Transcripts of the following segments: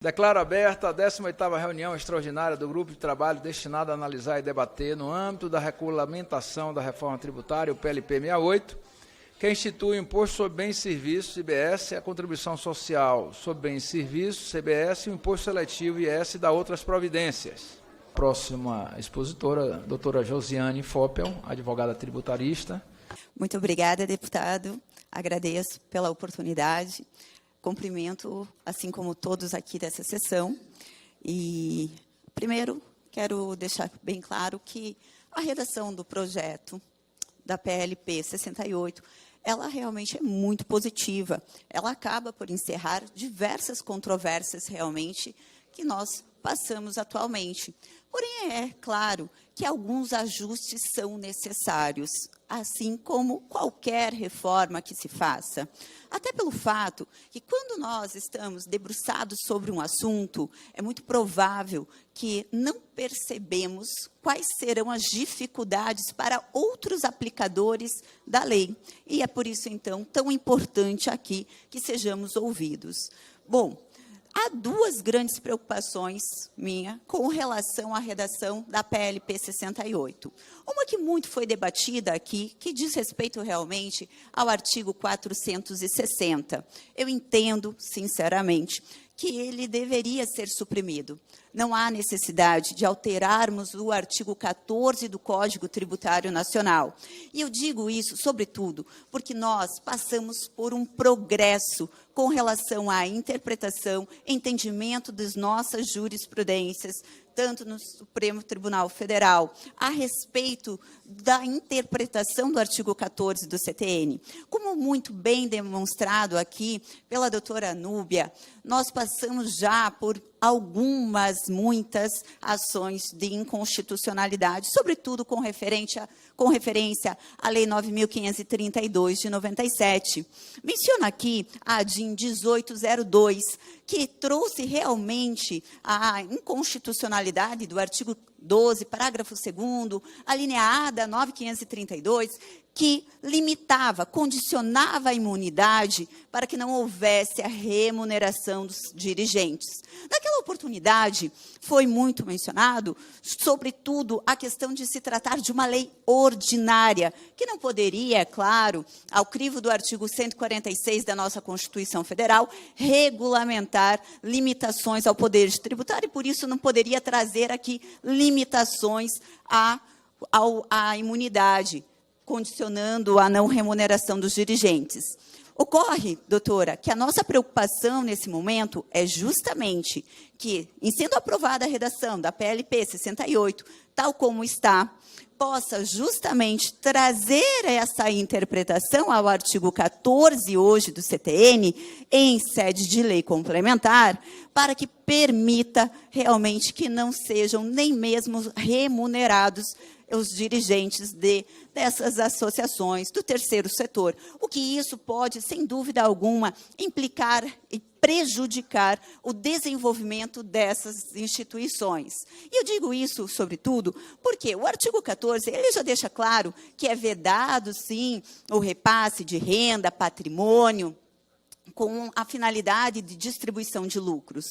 Declaro aberta a 18ª reunião extraordinária do Grupo de Trabalho destinada a analisar e debater, no âmbito da regulamentação da reforma tributária, o PLP 68, que institui o Imposto sobre Bens e Serviços, IBS, a Contribuição Social sobre Bens e Serviços, CBS, e o Imposto Seletivo, IS, e da outras providências. Próxima expositora, doutora Josiane Foppel, advogada tributarista. Muito obrigada, deputado. Agradeço pela oportunidade. Cumprimento, assim como todos aqui dessa sessão. E, primeiro, quero deixar bem claro que a redação do projeto da PLP 68, ela realmente é muito positiva. Ela acaba por encerrar diversas controvérsias, realmente, que nós passamos atualmente. Porém, é claro que alguns ajustes são necessários, assim como qualquer reforma que se faça. Até pelo fato que, quando nós estamos debruçados sobre um assunto, é muito provável que não percebemos quais serão as dificuldades para outros aplicadores da lei. E é por isso, então, tão importante aqui que sejamos ouvidos. Bom, há duas grandes preocupações minha com relação à redação da PLP 68. Uma que muito foi debatida aqui, que diz respeito realmente ao artigo 460. Eu entendo, sinceramente, que ele deveria ser suprimido. Não há necessidade de alterarmos o artigo 14 do Código Tributário Nacional. E eu digo isso, sobretudo, porque nós passamos por um progresso com relação à interpretação, entendimento das nossas jurisprudências, tanto no Supremo Tribunal Federal, a respeito da interpretação do artigo 14 do CTN. Como muito bem demonstrado aqui pela doutora Núbia, nós passamos já por muitas ações de inconstitucionalidade, sobretudo com referência à Lei 9.532, de 97. Menciono aqui a ADIM 1802, que trouxe realmente a inconstitucionalidade do artigo 12, parágrafo 2º, a linha A da 9.532, que limitava, condicionava a imunidade para que não houvesse a remuneração dos dirigentes. Naquela oportunidade, foi muito mencionado, sobretudo, a questão de se tratar de uma lei ordinária, que não poderia, é claro, ao crivo do artigo 146 da nossa Constituição Federal, regulamentar limitações ao poder tributário, e por isso não poderia trazer aqui limitações à imunidade, condicionando a não remuneração dos dirigentes. Ocorre, doutora, que a nossa preocupação nesse momento é justamente que, em sendo aprovada a redação da PLP 68, tal como está, possa justamente trazer essa interpretação ao artigo 14 hoje do CTN, em sede de lei complementar, para que permita realmente que não sejam nem mesmo remunerados os dirigentes dessas associações do terceiro setor. O que isso pode, sem dúvida alguma, implicar e prejudicar o desenvolvimento dessas instituições. E eu digo isso, sobretudo, porque o artigo 14, ele já deixa claro que é vedado, sim, o repasse de renda, patrimônio, com a finalidade de distribuição de lucros.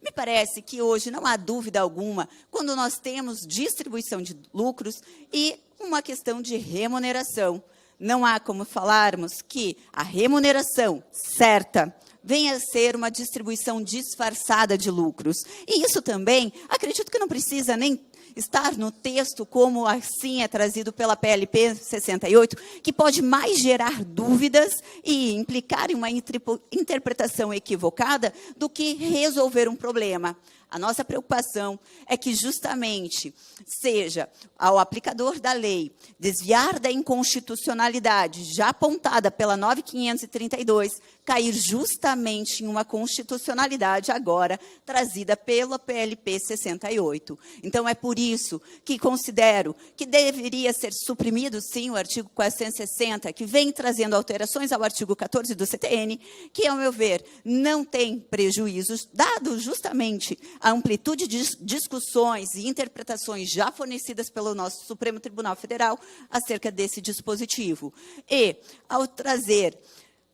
Me parece que hoje não há dúvida alguma, quando nós temos distribuição de lucros e uma questão de remuneração. Não há como falarmos que a remuneração certa venha a ser uma distribuição disfarçada de lucros. E isso também, acredito que não precisa nem estar no texto, como assim é trazido pela PLP 68, que pode mais gerar dúvidas e implicar em uma interpretação equivocada do que resolver um problema. A nossa preocupação é que justamente seja ao aplicador da lei desviar da inconstitucionalidade já apontada pela 9.532, cair justamente em uma constitucionalidade agora trazida pela PLP 68. Então, é por isso que considero que deveria ser suprimido, sim, o artigo 460, que vem trazendo alterações ao artigo 14 do CTN, que, ao meu ver, não tem prejuízos, dado justamente a amplitude de discussões e interpretações já fornecidas pelo nosso Supremo Tribunal Federal acerca desse dispositivo. E, ao trazer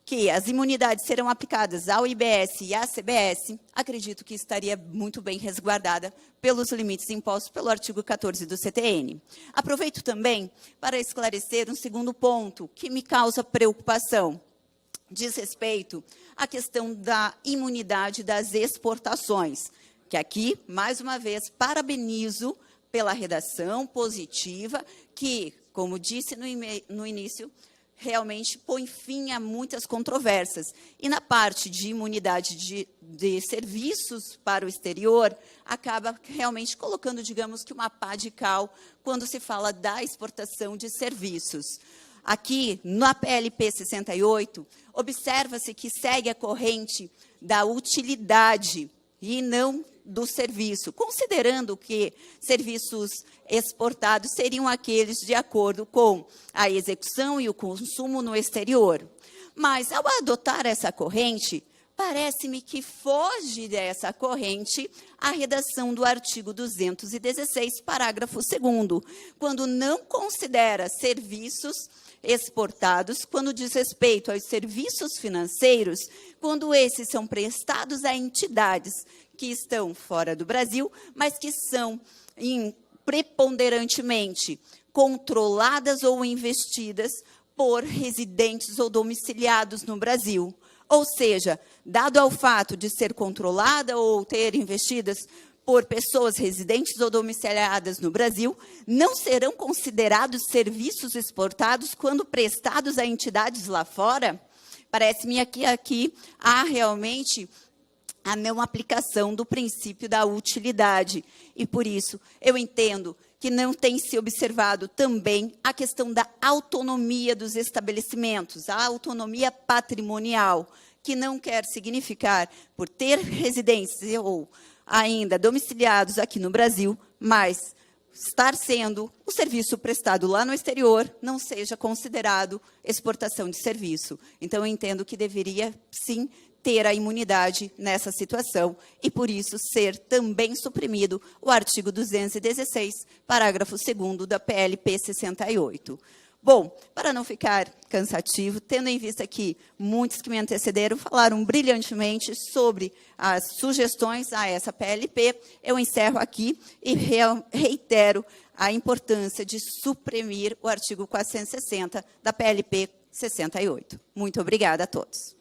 que as imunidades serão aplicadas ao IBS e à CBS, acredito que estaria muito bem resguardada pelos limites impostos pelo artigo 14 do CTN. Aproveito também para esclarecer um segundo ponto que me causa preocupação. Diz respeito à questão da imunidade das exportações, que aqui, mais uma vez, parabenizo pela redação positiva, que, como disse no início, realmente põe fim a muitas controvérsias. E na parte de imunidade de serviços para o exterior, acaba realmente colocando, digamos que uma pá de cal, quando se fala da exportação de serviços. Aqui, na PLP 68, observa-se que segue a corrente da utilidade e não do serviço, considerando que serviços exportados seriam aqueles de acordo com a execução e o consumo no exterior. Mas, ao adotar essa corrente, parece-me que foge dessa corrente a redação do artigo 216, parágrafo 2º, quando não considera serviços exportados, quando diz respeito aos serviços financeiros, quando esses são prestados a entidades que estão fora do Brasil, mas que são preponderantemente controladas ou investidas por residentes ou domiciliados no Brasil. Ou seja, dado ao fato de ser controlada ou ter investidas por pessoas residentes ou domiciliadas no Brasil, não serão considerados serviços exportados quando prestados a entidades lá fora? Parece-me que aqui há realmente a não aplicação do princípio da utilidade. E, por isso, eu entendo que não tem se observado também a questão da autonomia dos estabelecimentos, a autonomia patrimonial, que não quer significar, por ter residência ou ainda domiciliados aqui no Brasil, mas estar sendo o serviço prestado lá no exterior não seja considerado exportação de serviço. Então, eu entendo que deveria, sim, ter a imunidade nessa situação e, por isso, ser também suprimido o artigo 216, parágrafo 2º da PLP 68. Bom, para não ficar cansativo, tendo em vista que muitos que me antecederam falaram brilhantemente sobre as sugestões a essa PLP, eu encerro aqui e reitero a importância de suprimir o artigo 460 da PLP 68. Muito obrigada a todos.